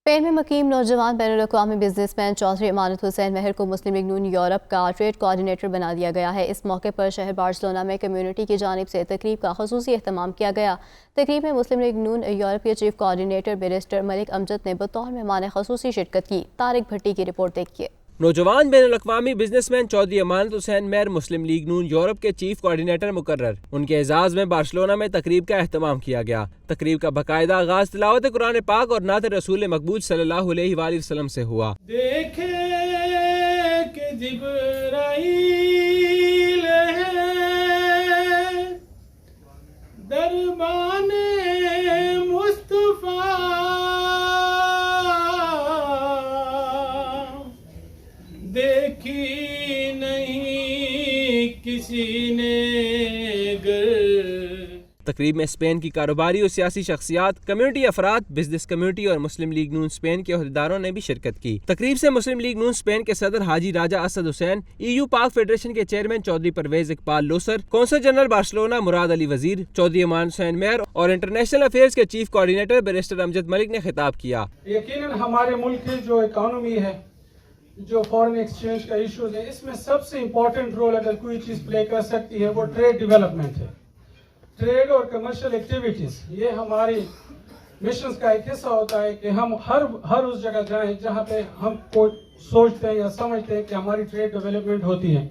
Spain में मुकीम नौजवान बैनुल-अक़वामी businessman Chaudhary Imarat Hussain महर को मुस्लिम लीग नून यूरोप का ट्रेड कोऑर्डिनेटर बना दिया गया है। इस मौके पर शहर बार्सिलोना में कम्युनिटी की जानिब से तकरीब का ख़ुसूसी एहतमाम किया गया। तकरीब में मुस्लिम लीग नून यूरोप के chief coordinator barrister Malik Amjad ने बतौर मेहमान ख़ुसूसी शिरकत की। तारिक भट्टी की रिपोर्ट देखिए। नौजवान बैनुल-अक़वामी बिजनेसमैन चौधरी इमारत हुसैन महर मुस्लिम लीग नून यूरोप के चीफ कोऑर्डिनेटर मुकर्रर, उनके एजाज में बार्सिलोना में तकरीब का एहतमाम किया गया। तकरीब का बाकायदा आगाज तिलावत कुरान पाक और नात रसूल मकबूल सल्लल्लाहु अलैहि वसल्लम से हुआ। देखे कि जिब्राईल है दरबाने मुस्तफा, देखी नहीं किसी ने तकरीब में स्पेन की कारोबारी और सियासी शख्सियात, कम्युनिटी अफराद, बिजनेस कम्युनिटी और मुस्लिम लीग नून स्पेन के अहदेदारों ने भी शिरकत की। तकरीब से मुस्लिम लीग नून स्पेन के सदर हाजी राजा असद हुसैन, EU पाक फेडरेशन के chairman Chaudhry Parvez Iqbal Losar, consul general Barcelona Murad Ali Wazir, Chaudhry Imarat Hussain Mehar और इंटरनेशनल अफेयर्स के chief coordinator barrister Amjad Malik ने खिताब किया। यकीनन हमारे मुल्क की जो इकोनॉमी है, जो फॉरेन एक्सचेंज का इशूज है, इसमें सबसे इम्पोर्टेंट रोल अगर कोई चीज़ प्ले कर सकती है वो ट्रेड डेवलपमेंट है। ट्रेड और कमर्शियल एक्टिविटीज़ ये हमारी मिशंस का एक हिस्सा होता है कि हम हर उस जगह जाएं जहां पे हम को सोचते हैं या समझते हैं कि हमारी ट्रेड डेवलपमेंट होती है।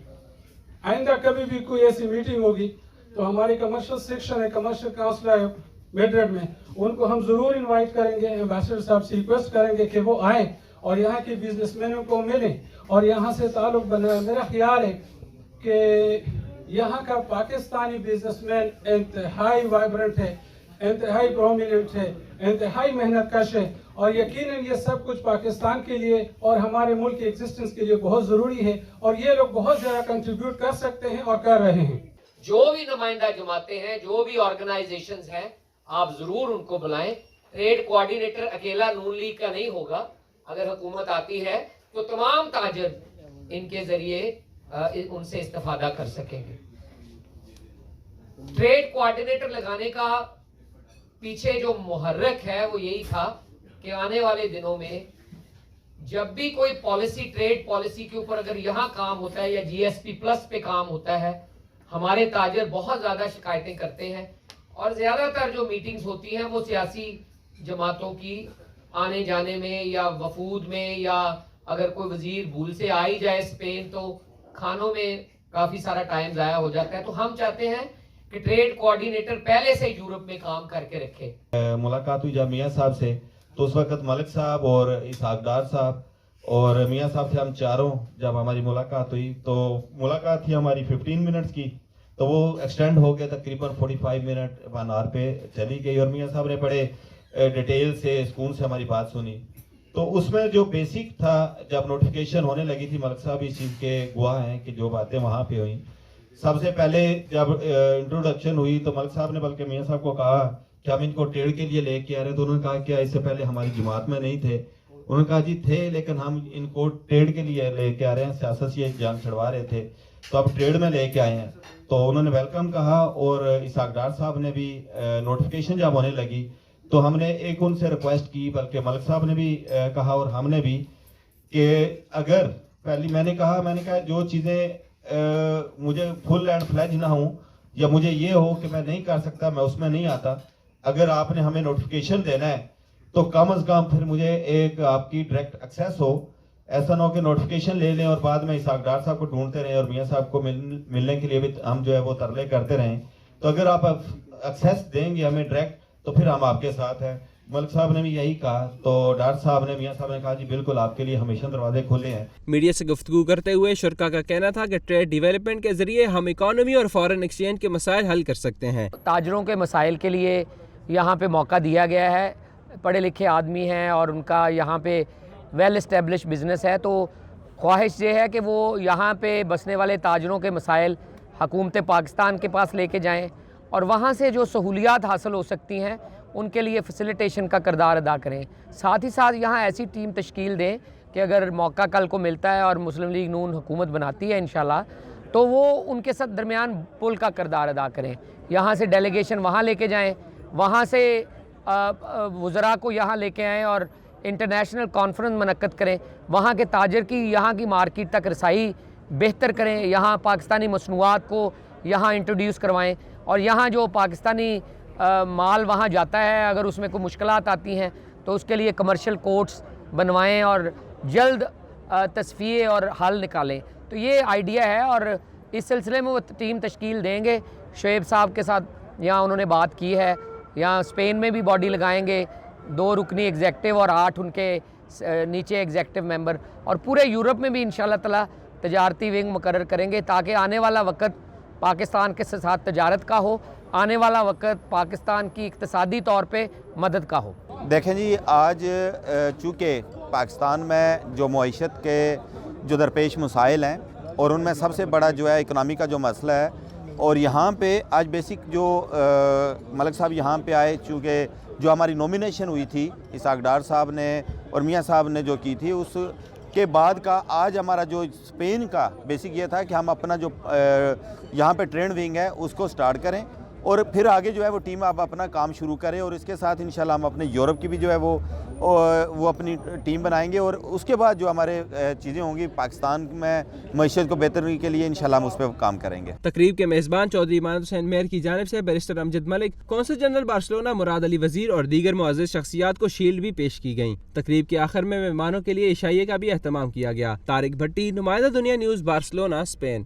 आइंदा कभी भी कोई ऐसी मीटिंग होगी तो हमारी कमर्शियल सेक्शन है, कमर्शियल काउंसिल है मैड्रिड में, उनको हम ज़रूर इन्वाइट करेंगे। एम्बेसडर साहब से रिक्वेस्ट करेंगे कि वो आएँ और यहाँ के बिजनेसमैनों को मिलें और यहाँ से ताल्लुक़ बनाए। मेरा ख्याल है कि यहाँ का पाकिस्तानी बिजनेसमैन इंतहाई वाइब्रेंट है, इंतहाई प्रोमिनेंट है, इंतहाई मेहनत कश है और यकीनन ये सब कुछ पाकिस्तान के लिए और हमारे मुल्क के एग्जिस्टेंस के लिए बहुत ज़रूरी है और ये लोग बहुत ज़्यादा कंट्रीब्यूट कर सकते हैं और कर रहे हैं। जो भी नुमाइंदा जमाते हैं, जो भी ऑर्गेनाइजेशंस हैं, आप ज़रूर उनको बुलाएं। ट्रेड कोऑर्डिनेटर अकेला नून लीग का नहीं होगा। अगर हुकूमत आती है तो तमाम ताजर इनके जरिए उनसे इस्तेफादा कर सकेंगे। ट्रेड कोऑर्डिनेटर लगाने का पीछे जो मुहर्रक है वो यही था कि आने वाले दिनों में जब भी कोई पॉलिसी, ट्रेड पॉलिसी के ऊपर अगर यहाँ काम होता है या GSP प्लस पे काम होता है, हमारे ताजर बहुत ज़्यादा शिकायतें करते हैं और ज़्यादातर जो मीटिंग्स होती हैं वो सियासी जमातों की आने जाने में या वफूद में, या अगर कोई वजीर भूल से आ ही जाए स्पेन तो खानों में काफ़ी सारा टाइम ज़ाया हो जाता है। तो हम चाहते हैं कि ट्रेड कोऑर्डिनेटर पहले से यूरोप में काम करके रखे। मुलाकात हुई जब मियाँ साहब से, तो उस वक्त मलिक साहब और इसाकदार साहब और मियाँ साहब से हम चारों जब हमारी मुलाकात हुई तो मुलाकात थी हमारी 15 मिनट्स की, तो वो एक्सटेंड हो गया तकरीबन 45 मिनट 1 आवर पे चली गई और मियाँ साहब ने बड़े डिटेल से सुकून से हमारी बात सुनी। तो उसमें जो बेसिक था, जब नोटिफिकेशन होने लगी थी, मलिक साहब इस चीज़ के गवाह हैं कि जो बातें वहाँ पे हुई, सबसे पहले जब इंट्रोडक्शन हुई तो मलिक साहब ने बल्कि मियाँ साहब को कहा कि हम इनको ट्रेड के लिए लेके आ रहे हैं। तो उन्होंने कहा कि इससे पहले हमारी जमात में नहीं थे। उन्होंने कहा जी थे, लेकिन हम इनको ट्रेड के लिए लेके आ रहे हैं, सियासत से जान छुड़वा रहे थे, तो अब ट्रेड में लेके आए हैं। तो उन्होंने वेलकम कहा और इसाकदार साहब ने भी नोटिफिकेशन जब होने लगी तो हमने एक उनसे रिक्वेस्ट की, बल्कि मलिक साहब ने भी कहा और हमने भी, कि अगर पहले मैंने कहा जो चीज़ें मुझे फुल एंड फ्लेज ना हो या मुझे ये हो कि मैं नहीं कर सकता, मैं उसमें नहीं आता, अगर आपने हमें नोटिफिकेशन देना है तो कम अज़ कम फिर मुझे एक आपकी डायरेक्ट एक्सेस हो। ऐसा ना हो कि नोटिफिकेशन ले लें और बाद में इसाकदार साहब को ढूंढते रहें और मियाँ साहब को मिलने के लिए भी हम जो है वो तरले करते रहें। तो अगर आप एक्सेस देंगे हमें डायरेक्ट तो फिर हम आपके साथ हैं। मलिक साहब ने भी यही कहा, तो डॉक्टर साहब ने, मियाँ साहब ने कहा जी बिल्कुल आपके लिए हमेशा दरवाजे खुले हैं। मीडिया से गुफ्तगू करते हुए शुरका का कहना था कि ट्रेड डेवलपमेंट के जरिए हम इकोनॉमी और फॉरेन एक्सचेंज के मसाइल हल कर सकते हैं। ताजरों के मसाइल के लिए यहाँ पे मौका दिया गया है। पढ़े लिखे आदमी हैं और उनका यहाँ पे वेल इस्टेब्लिश बिज़नेस है, तो ख्वाहिश ये है कि वो यहाँ पे बसने वाले ताजरों के मसाइल हुकूमत पाकिस्तान के पास लेके जाएँ और वहाँ से जो सहूलियात हासिल हो सकती हैं उनके लिए फैसिलिटेशन का किरदार अदा करें। साथ ही साथ यहाँ ऐसी टीम तश्कील दें कि अगर मौका कल को मिलता है और मुस्लिम लीग नून हुकूमत बनाती है इंशाल्लाह, तो वो उनके साथ दरमियान पुल का किरदार अदा करें। यहाँ से डेलीगेशन वहाँ लेके जाएँ, वहाँ से वज़रा को यहाँ लेके आएँ और इंटरनेशनल कॉन्फ्रेंस मुनक्कद करें, वहाँ के ताजर की यहाँ की मार्केट तक रसाई बेहतर करें, यहाँ पाकिस्तानी मसनूआत को यहाँ इंट्रोड्यूस करवाएं और यहाँ जो पाकिस्तानी माल वहाँ जाता है अगर उसमें कोई मुश्किलात आती हैं तो उसके लिए कमर्शियल कोर्ट्स बनवाएं और जल्द तस्फिये और हल निकालें। तो ये आइडिया है और इस सिलसिले में वो टीम तश्कील देंगे। शुएब साहब के साथ यहाँ उन्होंने बात की है, यहाँ स्पेन में भी बॉडी लगाएंगे, 2 रुकनी एग्जेक्टिव और 8 उनके नीचे एग्जेक्टिव मेंबर, और पूरे यूरोप में भी इंशाल्लाह ताला तजारती विंग मुकर्रर करेंगे ताकि आने वाला वक्त पाकिस्तान के साथ तजारत का हो, आने वाला वक्त पाकिस्तान की इक्तिसादी तौर पे मदद का हो। देखें जी, आज चूँकि पाकिस्तान में जो मईशत के जो दरपेश मसाइल हैं और उनमें सबसे बड़ा जो है इकनॉमी का जो मसला है, और यहाँ पे आज बेसिक जो मलिक साहब यहाँ पे आए, चूँकि जो हमारी नॉमिनेशन हुई थी इसहाक डार साहब ने और मियाँ साहब ने जो की थी, उसके बाद का आज हमारा जो स्पेन का बेसिक ये था कि हम अपना जो यहाँ पे ट्रेंड विंग है उसको स्टार्ट करें और फिर आगे जो है वो टीम अब अपना काम शुरू करे, और इसके साथ इंशाल्लाह हम अपने यूरोप की भी जो है वो अपनी टीम बनाएंगे, और उसके बाद जो हमारे चीज़ें होंगी पाकिस्तान में मईशत को बेहतरी के लिए इंशाल्लाह हम उस पर काम करेंगे। तकरीब के मेज़बान चौधरी इमानत हुसैन मेहर की जानिब से barrister Amjad Malik, consul general Barcelona Murad Ali Wazir और दीगर मुअज़्ज़ज़ शख्सियात को शील्ड भी पेश की गई। तकरीब के आखिर में मेहमानों के लिए इशाइये का भी एहतमाम किया गया। तारिक भट्टी, नुमाइंदा दुनिया न्यूज़, बार्सिलोना, स्पेन।